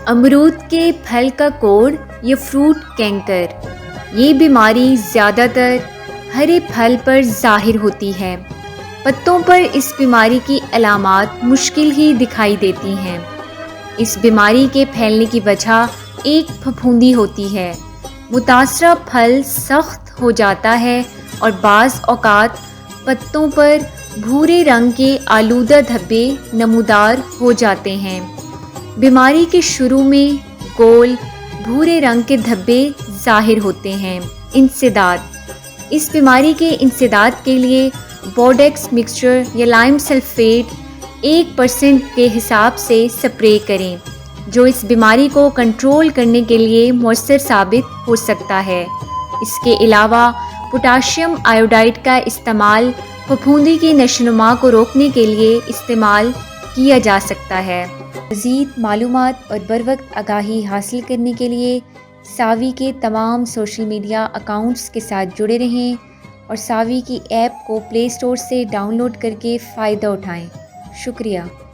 امرود کے پھل کا کوڑ یا فروٹ کینکر، یہ بیماری زیادہ تر ہرے پھل پر ظاہر ہوتی ہے۔ پتوں پر اس بیماری کی علامات مشکل ہی دکھائی دیتی ہیں۔ اس بیماری کے پھیلنے کی وجہ ایک پھپھوندی ہوتی ہے۔ متاثرہ پھل سخت ہو جاتا ہے اور بعض اوقات پتوں پر بھورے رنگ کے آلودہ دھبے نمودار ہو جاتے ہیں۔ بیماری کے شروع میں گول بھورے رنگ کے دھبے ظاہر ہوتے ہیں۔ انسداد، اس بیماری کے انسداد کے لیے بورڈیکس مکسچر یا لائم سلفیٹ 1% کے حساب سے سپرے کریں، جو اس بیماری کو کنٹرول کرنے کے لیے مؤثر ثابت ہو سکتا ہے۔ اس کے علاوہ پوٹاشیم آیوڈائڈ کا استعمال پھپھوندی کی نشوونما کو روکنے کے لیے استعمال کیا جا سکتا ہے۔ مزید معلومات اور بروقت آگاہی حاصل کرنے کے لیے ساوی کے تمام سوشل میڈیا اکاؤنٹس کے ساتھ جڑے رہیں اور ساوی کی ایپ کو پلے اسٹور سے ڈاؤن لوڈ کر کے فائدہ اٹھائیں۔ شکریہ۔